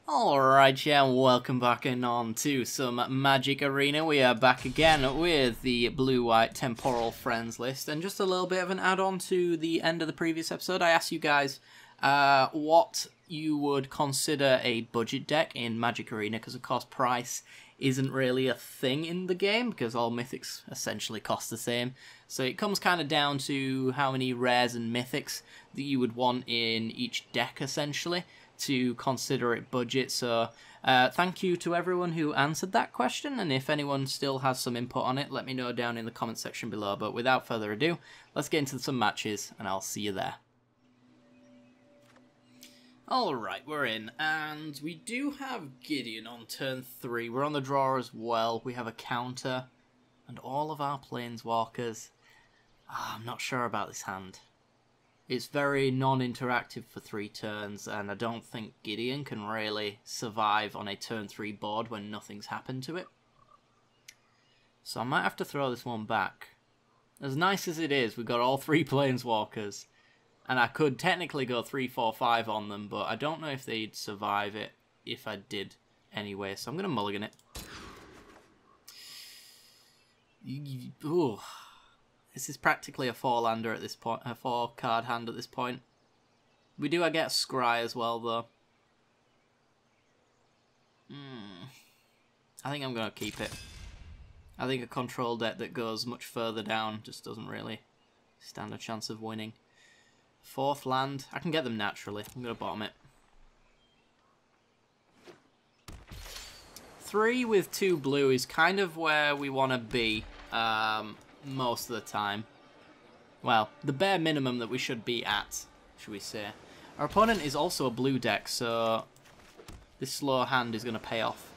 Alright, yeah, welcome back in on to some Magic Arena. We are back again with the blue-white Temporal friends list. And just a little bit of an add-on to the end of the previous episode. I asked you guys what you would consider a budget deck in Magic Arena, because of course price isn't really a thing in the game, because all mythics essentially cost the same. So it comes kind of down to how many rares and mythics that you would want in each deck, essentially, to consider it budget. So thank you to everyone who answered that question, and if anyone still has some input on it, let me know down in the comment section below. But without further ado, let's get into some matches and I'll see you there. Alright, we're in, and we do have Gideon on turn 3. We're on the draw as well. We have a counter and all of our planeswalkers. I'm not sure about this hand. It's very non-interactive for 3 turns, and I don't think Gideon can really survive on a turn 3 board when nothing's happened to it. So I might have to throw this one back. As nice as it is, we've got all 3 planeswalkers, and I could technically go 3-4-5 on them, but I don't know if they'd survive it if I did anyway, so I'm going to mulligan it. Ooh. This is practically a 4-lander at this point, a 4-card hand at this point. We do get Scry as well, though. I think I'm going to keep it. I think a control deck that goes much further down just doesn't really stand a chance of winning. 4th land. I can get them naturally. I'm going to bottom it. 3 with 2 blue is kind of where we want to be. Most of the time. Well, the bare minimum that we should be at, should we say. Our opponent is also a blue deck, so this slow hand is going to pay off.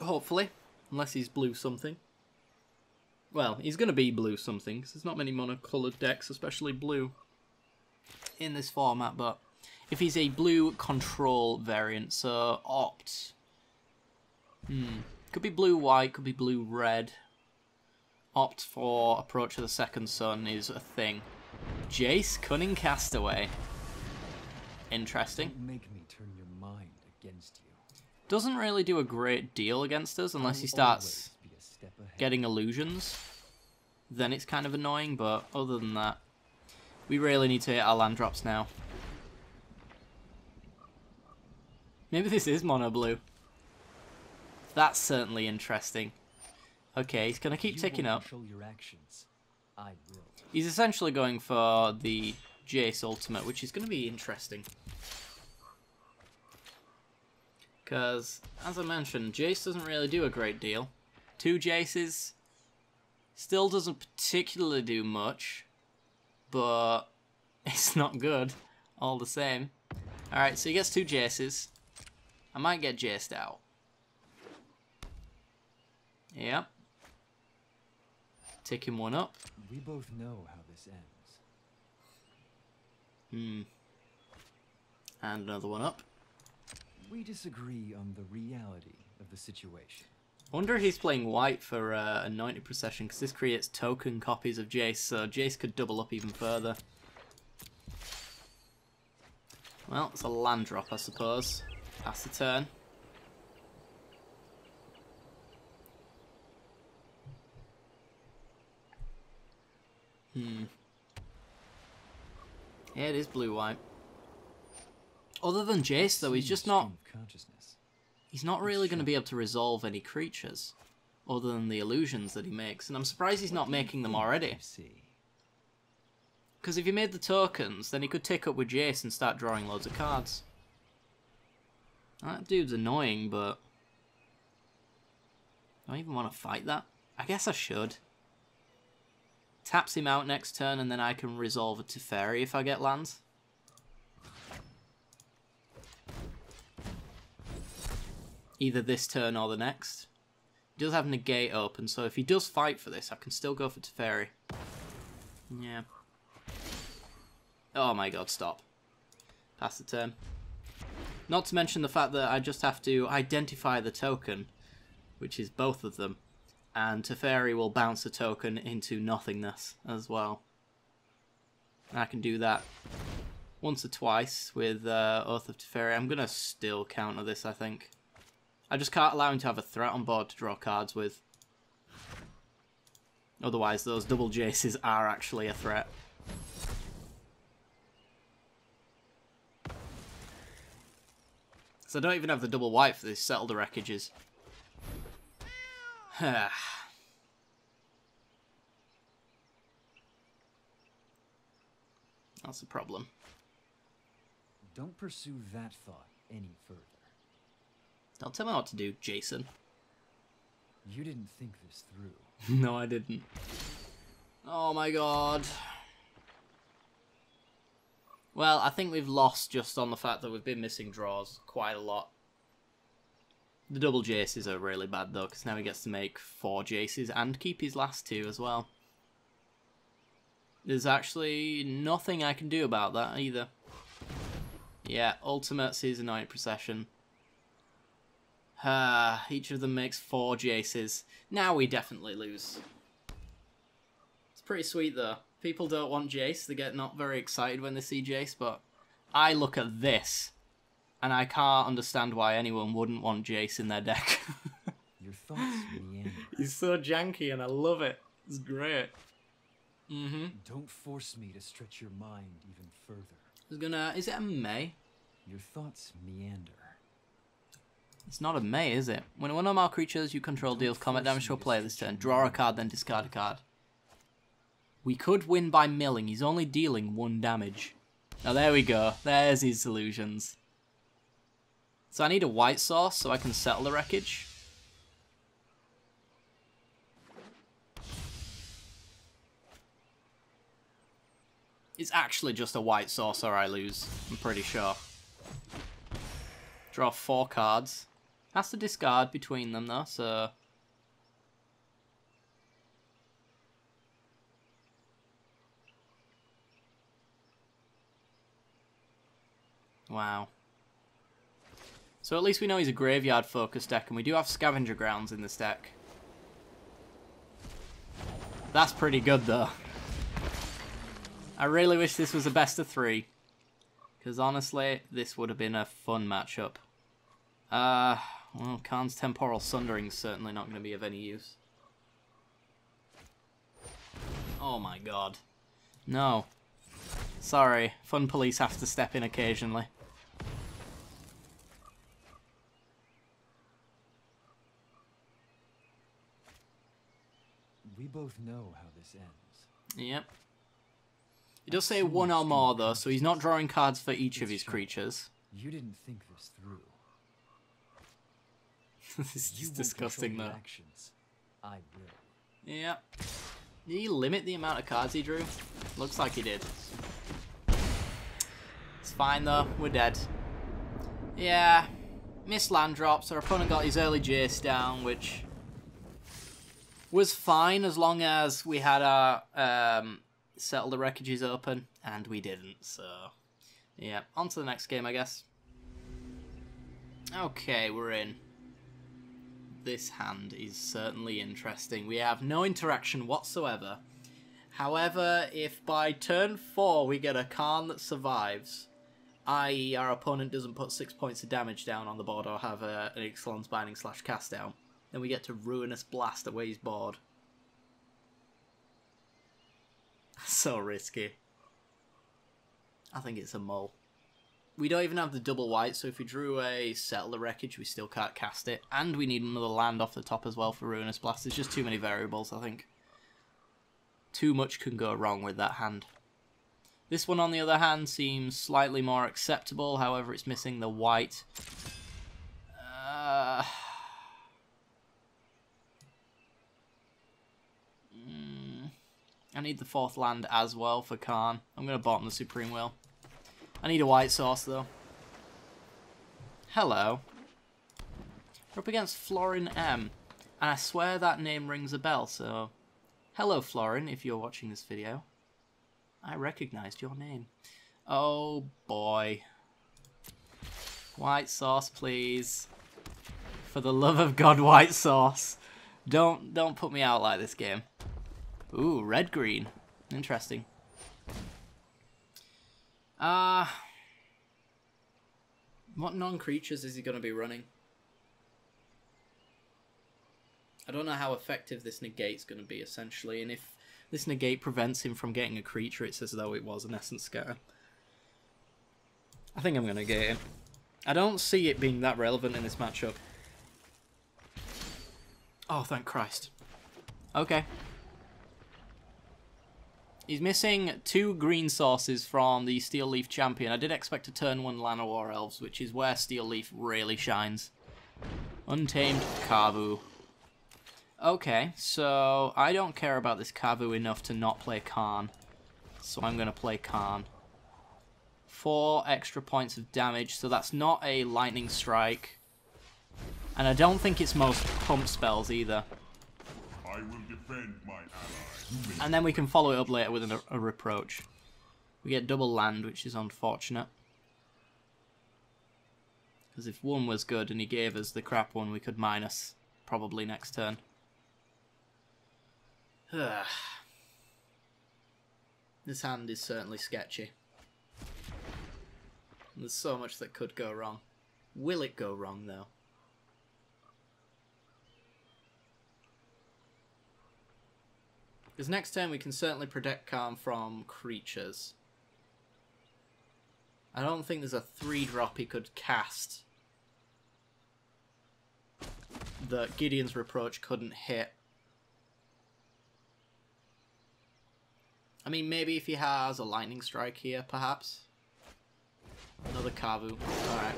Hopefully. Unless he's blue something. Well, he's going to be blue something, because there's not many monocoloured decks, especially blue, in this format. But if he's a blue control variant, so opt. Could be blue-white, could be blue-red. Opt for Approach of the Second Sun is a thing. Jace, Cunning Castaway. Interesting. Don't make me turn your mind against you. Doesn't really do a great deal against us unless he starts getting illusions. Then it's kind of annoying, but other than that, we really need to hit our land drops now. Maybe this is mono blue. That's certainly interesting. Okay, he's going to keep ticking up. Your actions. I will. He's essentially going for the Jace ultimate, which is going to be interesting. Because, as I mentioned, Jace doesn't really do a great deal. 2 Jaces still doesn't particularly do much, but it's not good all the same. Alright, so he gets 2 Jaces. I might get Jaced out. Yep. Ticking one up. We both know how this ends. And another one up. We disagree on the reality of the situation. I wonder if he's playing white for Anointed Procession, because this creates token copies of Jace, so Jace could double up even further. Well, it's a land drop, I suppose. Pass the turn. Yeah, it is blue-white. Other than Jace, though, he's just not... He's not really going to be able to resolve any creatures, other than the illusions that he makes. And I'm surprised he's not making them already. Because if he made the tokens, then he could tick up with Jace and start drawing loads of cards. That dude's annoying, but... do I even want to fight that? I guess I should. Taps him out next turn, and then I can resolve a Teferi if I get lands. Either this turn or the next. He does have Negate open, so if he does fight for this, I can still go for Teferi. Yeah. Oh my god, stop. Pass the turn. Not to mention the fact that I just have to identify the token, which is both of them. And Teferi will bounce a token into nothingness as well. And I can do that once or twice with Oath of Teferi. I'm going to still counter this, I think. I just can't allow him to have a threat on board to draw cards with. Otherwise, those double Jaces are actually a threat. So I don't even have the double white for these Settle the Wreckages. That's the problem. Don't pursue that thought any further. Don't tell me what to do, Jason. You didn't think this through. No, I didn't. Oh my god. Well, I think we've lost just on the fact that we've been missing draws quite a lot. The double Jaces are really bad though, because now he gets to make 4 Jaces and keep his last 2 as well. There's actually nothing I can do about that either. Yeah, ultimate Seasonoid Procession. Each of them makes 4 Jaces. Now we definitely lose. It's pretty sweet though. People don't want Jace, they get not very excited when they see Jace, but I look at this and I can't understand why anyone wouldn't want Jace in their deck. Your thoughts meander. He's so janky and I love it. It's great. Don't force me to stretch your mind even further. Is it a May? Your thoughts meander. It's not a May, is it? When one of our creatures you control deals combat damage to a player this turn, draw a card, then discard a card. We could win by milling. He's only dealing 1 damage. Now there we go. There's his solutions. So I need a white source so I can settle the wreckage. It's actually just a white source or I lose. I'm pretty sure. Draw 4 cards. Has to discard between them though, so... Wow. So at least we know he's a graveyard-focused deck, and we do have Scavenger Grounds in this deck. That's pretty good, though. I really wish this was a best of 3. Because honestly, this would have been a fun matchup. Well, Khan's Temporal Sundering is certainly not going to be of any use. Oh my god. No. Sorry, Fun Police have to step in occasionally. We both know how this ends. Yep. He does say 1 or more though, so he's not drawing cards for each of his creatures. You didn't think this through. This is just disgusting though. Actions. I will. Yep. Did he limit the amount of cards he drew? Looks like he did. It's fine though, we're dead. Yeah. Missed land drops, our opponent got his early Jace down, which was fine as long as we had our Settle the Wreckages open, and we didn't, so yeah, on to the next game I guess. Okay, we're in. This hand is certainly interesting. We have no interaction whatsoever. However, if by turn 4 we get a Khan that survives, i.e. our opponent doesn't put 6 points of damage down on the board or have an Ixalan's Binding / cast down, then we get to Ruinous Blast away his board. So risky. I think it's a mull. We don't even have the double white, so if we drew a Settle the Wreckage, we still can't cast it. And we need another land off the top as well for Ruinous Blast. There's just too many variables, I think. Too much can go wrong with that hand. This one, on the other hand, seems slightly more acceptable. However, it's missing the white. I need the 4th land as well for Khan. I'm going to bottom the Supreme Will. I need a white source, though. Hello. We're up against Florin M. And I swear that name rings a bell, so... Hello, Florin, if you're watching this video. I recognised your name. Oh, boy. White sauce, please. For the love of God, white sauce. Don't put me out like this game. Ooh, red-green. Interesting. What non-creatures is he going to be running? I don't know how effective this negate's going to be, essentially, and if this negate prevents him from getting a creature, it's as though it was an Essence Scatter. I think I'm going to negate it. I don't see it being that relevant in this matchup. Oh, thank Christ. Okay. He's missing 2 green sources from the Steel Leaf Champion. I did expect to turn 1 Llanowar Elves, which is where Steel Leaf really shines. Untamed Kavu. Okay, so I don't care about this Kavu enough to not play Karn. So I'm going to play Karn. 4 extra points of damage, so that's not a Lightning Strike. And I don't think it's most pump spells either. I will defend my ally. And then we can follow it up later with a Reproach. We get double land, which is unfortunate. Because if 1 was good and he gave us the crap one, we could minus probably next turn. This hand is certainly sketchy. There's so much that could go wrong. Will it go wrong, though? Because next turn we can certainly protect Karn from creatures. I don't think there's a 3-drop he could cast that Gideon's Reproach couldn't hit. I mean, maybe if he has a Lightning Strike here, perhaps. Another Kavu. Alright.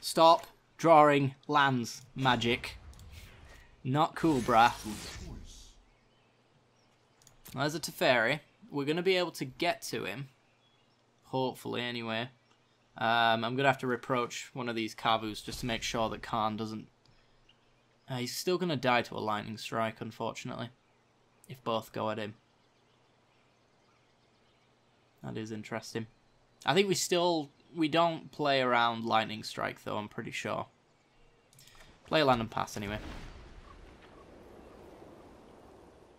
Stop drawing lands, Magic. Not cool, brah. There's a Teferi. We're going to be able to get to him. Hopefully, anyway. I'm going to have to Reproach one of these Kavus just to make sure that Karn doesn't... he's still going to die to a Lightning Strike, unfortunately. If both go at him. That is interesting. I think we don't play around Lightning Strike, though, I'm pretty sure. Play land and pass, anyway.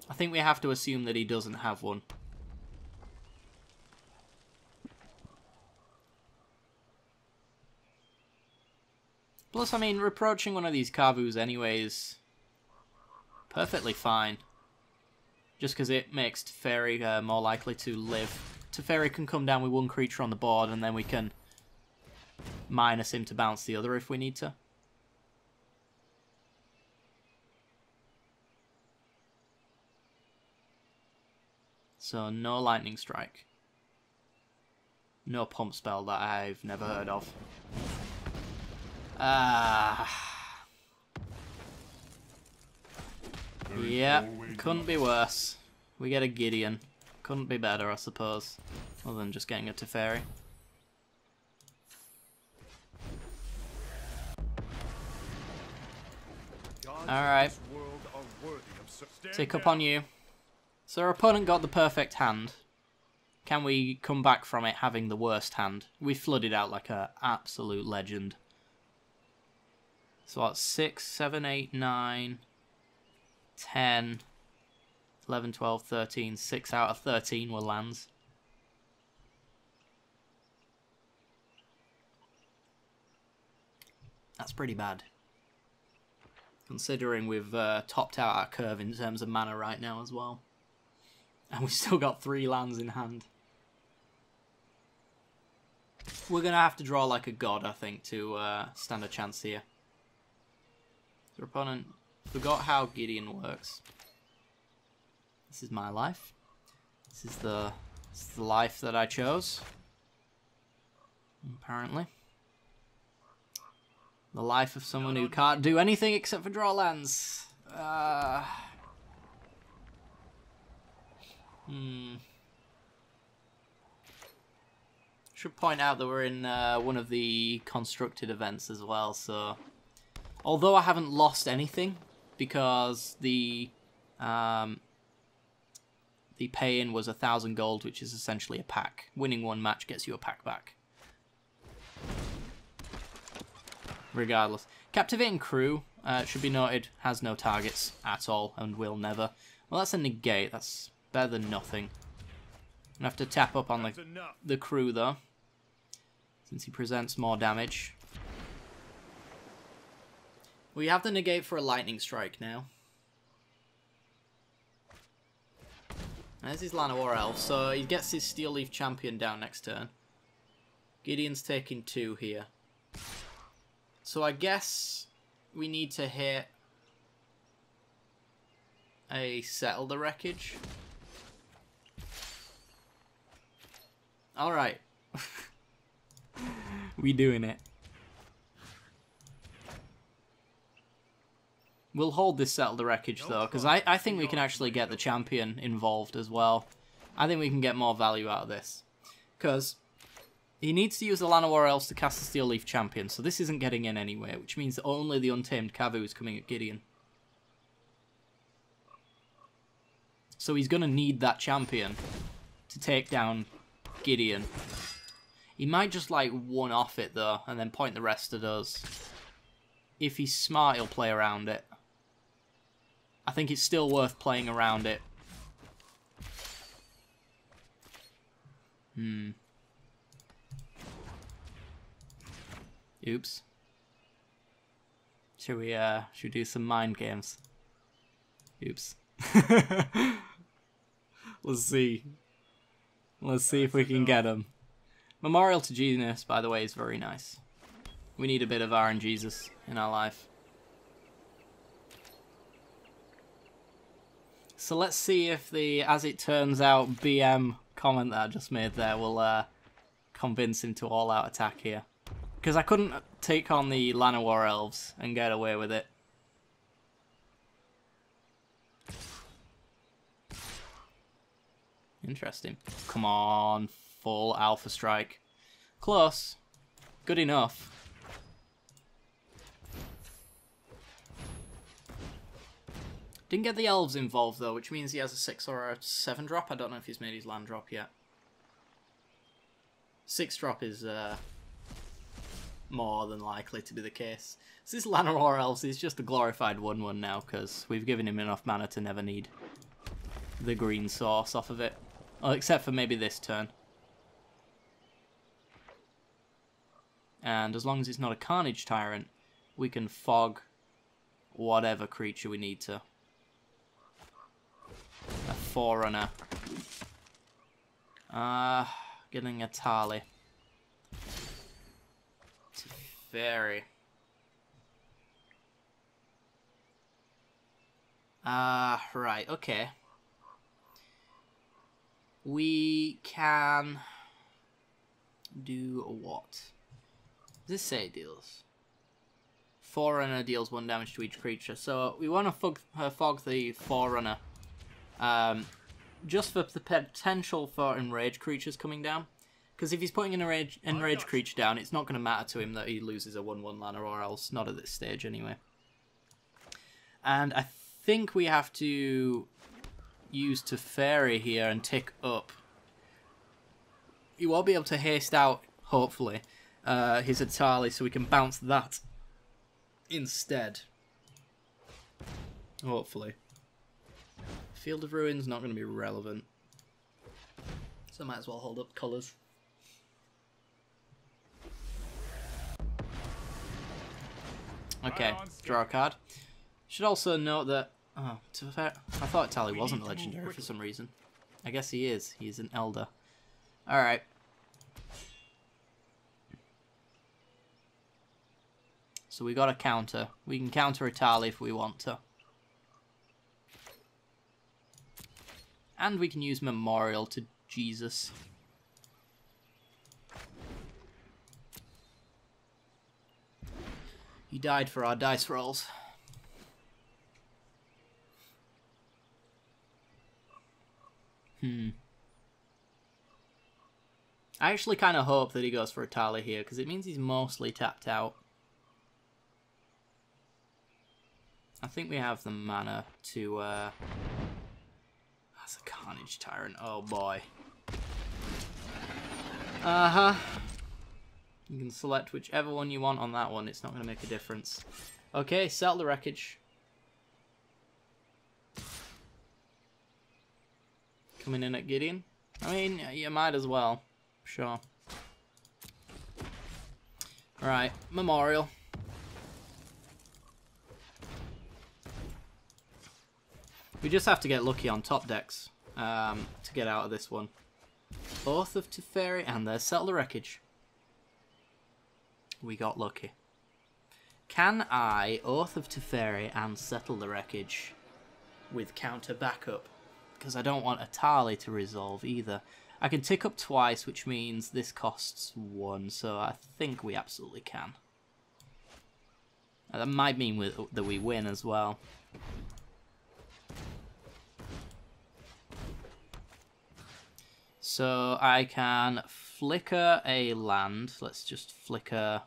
I think we have to assume that he doesn't have one. Plus, I mean, Reproaching one of these Kavus anyway is perfectly fine. Just because it makes Teferi more likely to live. Teferi can come down with 1 creature on the board, and then we can minus him to bounce the other if we need to. So, no Lightning Strike. No pump spell that I've never heard of. Yeah, couldn't be worse. We get a Gideon. Couldn't be better, I suppose. Other than just getting a Teferi. Alright. Tick up on you. So our opponent got the perfect hand. Can we come back from it having the worst hand? We flooded out like an absolute legend. So what, 6, 7, 8, 9, 10, 11, 12, 13, 6 out of 13 were lands. That's pretty bad. Considering we've topped out our curve in terms of mana right now as well. And we've still got 3 lands in hand. We're going to have to draw like a god, I think, to stand a chance here. Your opponent forgot how Gideon works. This is my life. This is the life that I chose. Apparently. The life of someone who can't do anything except for draw lands. Should point out that we're in one of the constructed events as well, so... Although I haven't lost anything, because the pay-in was 1,000 gold, which is essentially a pack. Winning 1 match gets you a pack back. Regardless. Captivating Crew, should be noted, has no targets at all, and will never. Well, that's a negate. That's better than nothing. I'm going to have to tap up on the crew, though. since he presents more damage. We have the negate for a lightning strike now. There's his Llanowar Elf, so he gets his Steel Leaf Champion down next turn. Gideon's taking 2 here. So I guess we need to hit a Settle the Wreckage. Alright. We doing it. We'll hold this Settle the Wreckage though, because I think we can actually get the champion involved as well. I think we can get more value out of this. Because he needs to use the Llanowar Elves to cast the Steel Leaf Champion, so this isn't getting in anyway, which means that only the Untamed Kavu is coming at Gideon. So he's going to need that champion to take down Gideon. He might just like one-off it though, and then point the rest at us. If he's smart, he'll play around it. I think it's still worth playing around it. Oops. Should we do some mind games? Oops. Let's see. Let's see if we can get him. Memorial to Genius, by the way, is very nice. We need a bit of RNGesus in our life. So let's see if the, as it turns out, BM comment that I just made there will convince him to all-out attack here. Because I couldn't take on the Llanowar Elves and get away with it. Interesting. Come on, full Alpha Strike. Close. Good enough. Didn't get the elves involved though, which means he has a 6 or a 7 drop. I don't know if he's made his land drop yet. 6 drop is more than likely to be the case. So this Llanowar Elves is just a glorified 1/1 now, because we've given him enough mana to never need the green source off of it. Well, except for maybe this turn. And as long as it's not a Carnage Tyrant, we can fog whatever creature we need to. A Forerunner. Getting a Tali. Fairy. Right, okay. We can do what? Does this say it deals? Forerunner deals 1 damage to each creature. So we want to fog the Forerunner. Just for the potential for enraged creatures coming down. Because if he's putting an enraged creature down, it's not going to matter to him that he loses a 1/1 Llanowar Elves. Not at this stage anyway. And I think we have to use Teferi here and tick up. He won't be able to haste out, hopefully, his Atali, so we can bounce that instead. Hopefully. Field of Ruin's not going to be relevant, so I might as well hold up colours. Okay, draw a card. Should also note that... Oh, to be fair, I thought Tali wasn't legendary for some reason. I guess he is. He's an Elder. Alright. So we got a counter. We can counter a Tali if we want to. And we can use Memorial to Jesus. He died for our dice rolls. I actually kind of hope that he goes for a Tali here, because it means he's mostly tapped out. I think we have the mana to... That's a Carnage Tyrant, oh boy. Uh-huh. You can select whichever one you want on that one, it's not going to make a difference. Okay, Settle the Wreckage. Coming in at Gideon. I mean, you might as well. Sure. Right, Memorial. We just have to get lucky on top decks to get out of this one. Oath of Teferi, and there's Settle the Wreckage. We got lucky. Can I Oath of Teferi and Settle the Wreckage with counter backup? Because I don't want a Tali to resolve either. I can tick up twice, which means this costs 1, so I think we absolutely can. That might mean that we win as well. So I can flicker a land. Let's just flicker...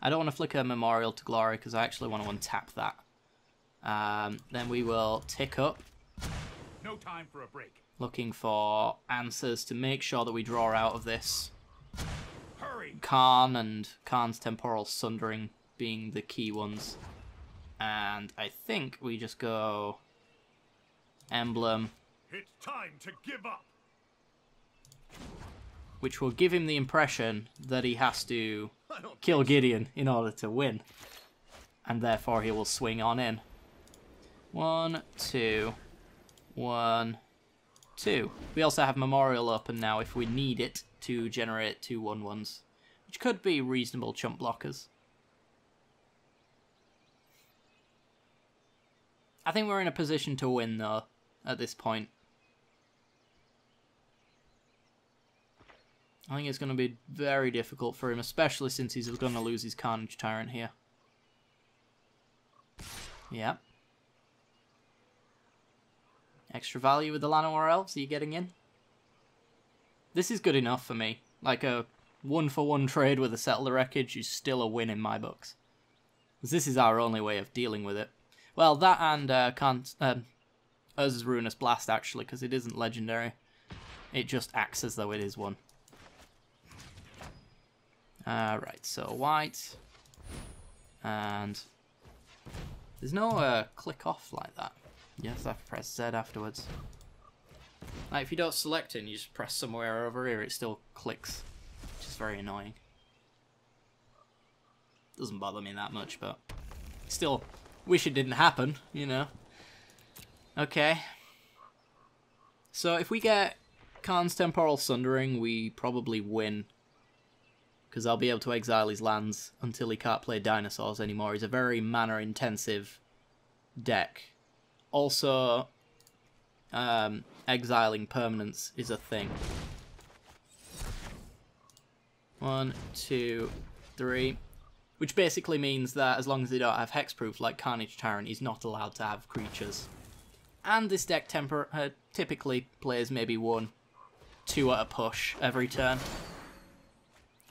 I don't want to flicker Memorial to Glory because I actually want to untap that. Then we will tick up. No time for a break. Looking for answers to make sure that we draw out of this. Hurry. Khan and Khan's Temporal Sundering being the key ones. And I think we just go Emblem, It's time to give up. which will give him the impression that he has to kill Gideon in order to win. And therefore he will swing on in. 1, 2, 1, 2. We also have Memorial open now if we need it to generate 2 1/1s, which could be reasonable chump blockers. I think we're in a position to win though at this point. I think it's going to be very difficult for him, especially since he's going to lose his Carnage Tyrant here. Yeah. Extra value with the Llanowar Elves, are you getting in? This is good enough for me. Like a 1-for-1 trade with a Settle the Wreckage is still a win in my books. Because this is our only way of dealing with it. Well, that and Urza's Ruinous Blast, actually, because it isn't legendary. It just acts as though it is one. Right, so white. And there's no click off like that. You have to press Z afterwards. Like, if you don't select it and you just press somewhere over here, it still clicks. Which is very annoying. Doesn't bother me that much, but still wish it didn't happen, you know. Okay. So if we get Khan's Temporal Sundering, we probably win. Because I'll be able to exile his lands until he can't play dinosaurs anymore. He's a very mana-intensive deck. Also, exiling permanents is a thing. 1, 2, 3. Which basically means that as long as they don't have hexproof like Carnage Tyrant, he's not allowed to have creatures. And this deck typically plays maybe 1, 2 at a push every turn.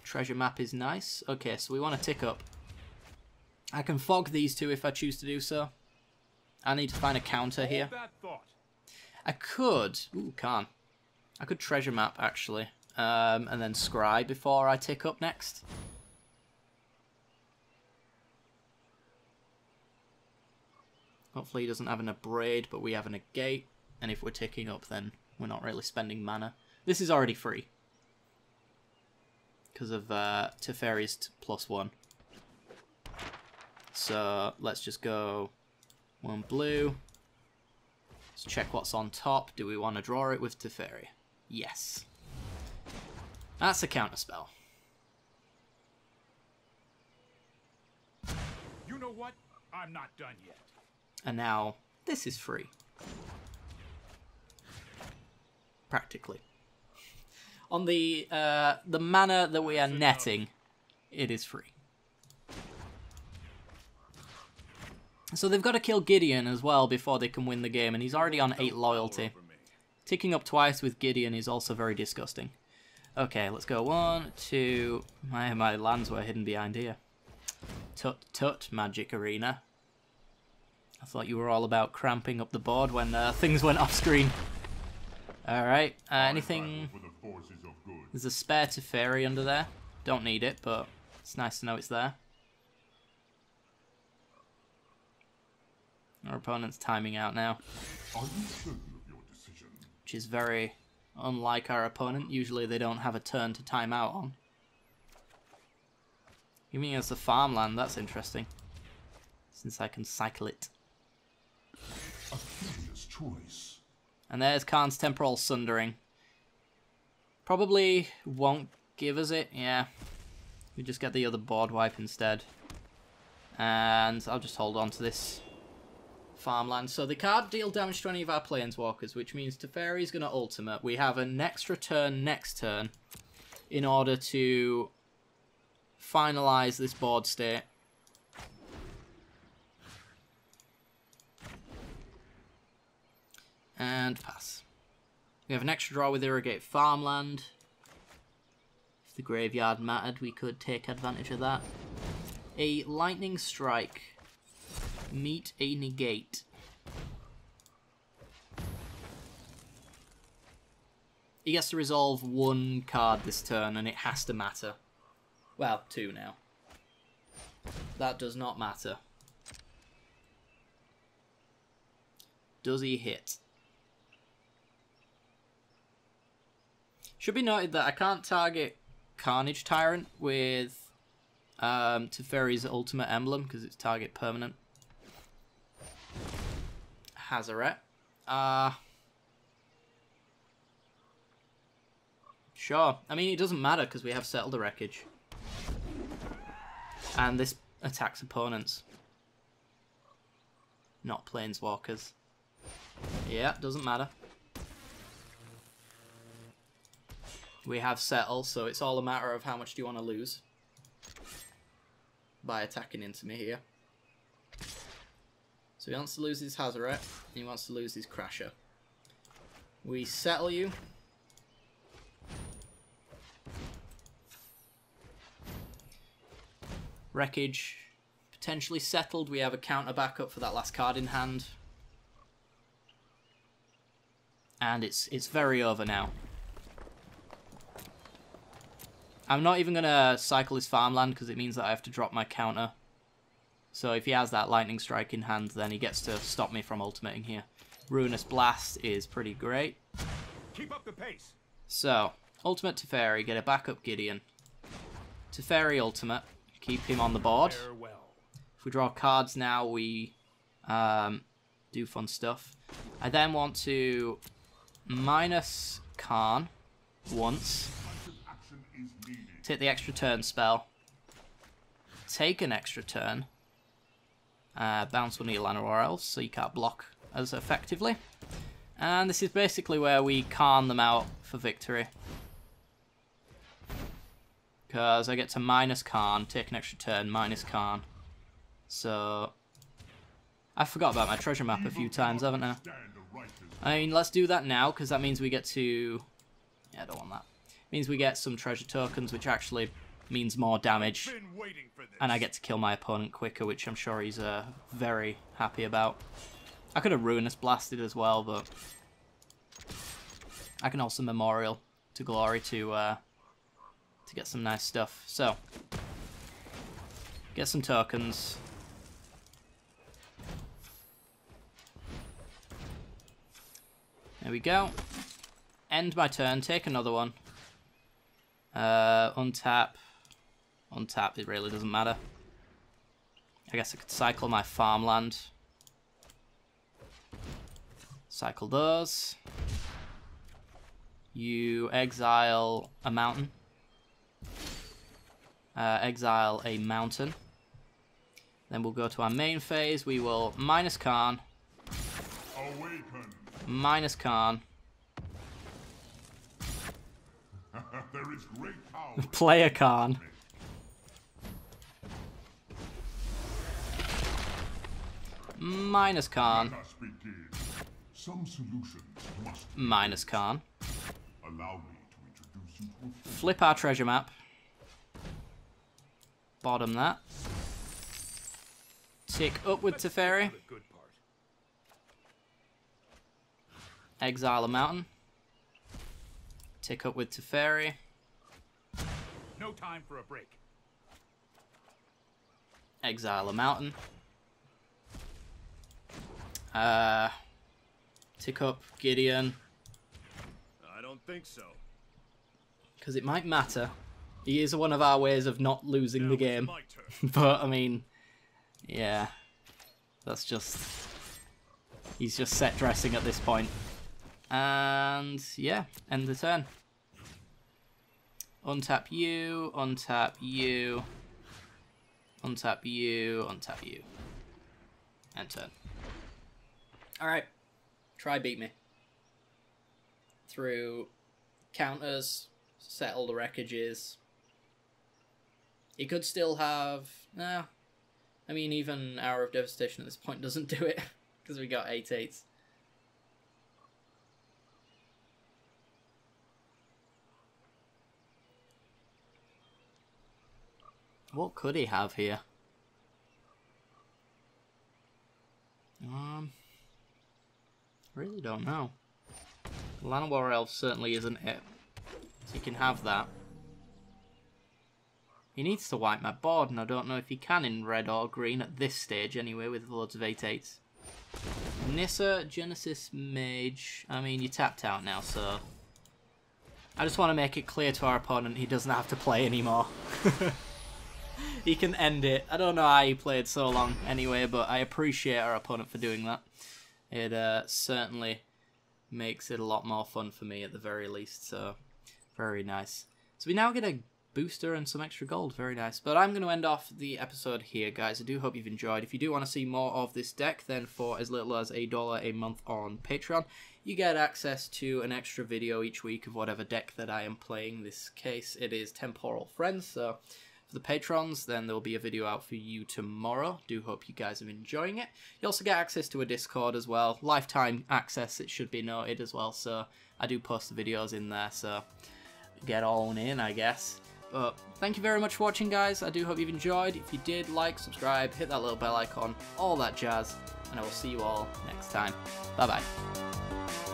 Treasure map is nice. Okay, so we want to tick up. I can fog these two if I choose to do so. I need to find a counter here. I could... Ooh, can't. I could treasure map, actually. And then scry before I tick up next. Hopefully he doesn't have an Abrade, but we have a Negate. And if we're ticking up, then we're not really spending mana. This is already free. Because of Teferi's +1. So let's just go 1 blue. Let's check what's on top. Do we want to draw it with Teferi? Yes. That's a counterspell. You know what? I'm not done yet. And now this is free. Practically. On the mana that we are netting, it is free. So they've got to kill Gideon as well before they can win the game, and he's already on 8 loyalty. Ticking up twice with Gideon is also very disgusting. Okay, let's go 1, 2... My lands were hidden behind here. Tut tut, Magic Arena. I thought you were all about cramping up the board when things went off screen. Alright, anything... There's a spare Teferi under there. Don't need it, but it's nice to know it's there. Our opponent's timing out now. Are you certain of your decision? Which is very unlike our opponent. Usually they don't have a turn to time out on. Giving us the farmland, that's interesting. Since I can cycle it. A curious choice. And there's Khan's Temporal Sundering. Probably won't give us it, yeah. We just get the other board wipe instead. And I'll just hold on to this farmland. So they can't deal damage to any of our planeswalkers, which means Teferi's going to ultimate. We have an extra turn next turn in order to finalize this board state. And pass. We have an extra draw with Irrigate Farmland. If the graveyard mattered, we could take advantage of that. A Lightning Strike. Meet a negate. He gets to resolve one card this turn, and it has to matter. Well, 2 now. That does not matter. Does he hit? Should be noted that I can't target Carnage Tyrant with Teferi's Ultimate Emblem, because it's target permanent. Hazaret. Sure. I mean, it doesn't matter because we have Settle the Wreckage. And this attacks opponents. Not planeswalkers. Yeah, doesn't matter. We have Settle, so it's all a matter of how much do you want to lose by attacking into me here. So he wants to lose his Hazaret, and he wants to lose his Crasher. We settle you. Wreckage potentially settled. We have a counter backup for that last card in hand. And it's very over now. I'm not even going to cycle his farmland because it means that I have to drop my counter. So if he has that Lightning Strike in hand, then he gets to stop me from ultimating here. Ruinous Blast is pretty great. Keep up the pace. So, Ultimate Teferi, get a backup Gideon. Teferi Ultimate, keep him on the board. Farewell. If we draw cards now, we do fun stuff. I then want to minus Khan once. Take the extra turn spell. Take an extra turn. Bounce one of your Llanowar Elves, so you can't block as effectively. And this is basically where we Khan them out for victory. Because I get to minus Khan, take an extra turn, minus Khan. So, I forgot about my treasure map a few times, haven't I? I mean, let's do that now, because that means we get to... Yeah, I don't want that. Means we get some treasure tokens, which actually means more damage. And I get to kill my opponent quicker, which I'm sure he's very happy about. I could have Ruinous Blasted as well, but... I can also Memorial to Glory to get some nice stuff. So, get some tokens. There we go. End my turn, take another one. Untap. Untap, it really doesn't matter. I guess I could cycle my farmland. Cycle those. You exile a mountain. Exile a mountain. Then we'll go to our main phase. We will minus Khan. Awaken. Minus Khan. There is great power. Play a Khan. Minus Khan. Let us begin. Some solutions must Minus Khan. allow me to introduce you to a Flip our treasure map. Bottom that. Tick up with Teferi. Exile a mountain. Tick up with Teferi. No time for a break. Exile a mountain. Tick up Gideon. I don't think so. Because it might matter He is one of our ways of not losing the game. But, I mean, yeah. That's just... He's just set dressing at this point. And, yeah, end the turn. Untap you, untap you, untap you, untap you. End turn. Alright. Try beat me. Through counters, settle the wreckages. He could still have... Nah. I mean, even Hour of Devastation at this point doesn't do it. Because we got 8/8s. What could he have here? Really don't know. Llanowar Elf certainly isn't it. So you can have that. He needs to wipe my board, and I don't know if he can in red or green at this stage anyway, with loads of 8/8s. Nissa, Genesis Mage. I mean, you tapped out now, so... I just want to make it clear to our opponent he doesn't have to play anymore. He can end it. I don't know how he played so long anyway, but I appreciate our opponent for doing that. It certainly makes it a lot more fun for me at the very least, so very nice. So we now get a booster and some extra gold, very nice. But I'm going to end off the episode here, guys. I do hope you've enjoyed. If you do want to see more of this deck, then for as little as $1 a month on Patreon, you get access to an extra video each week of whatever deck that I am playing. In this case, it is Temporal Friends, so... For the patrons, then there will be a video out for you tomorrow. Do hope you guys are enjoying it. You also get access to a Discord as well. Lifetime access, it should be noted as well. So I do post the videos in there, so get on in, I guess. But thank you very much for watching, guys. I do hope you've enjoyed. If you did, like, subscribe, hit that little bell icon, all that jazz. And I will see you all next time. Bye-bye.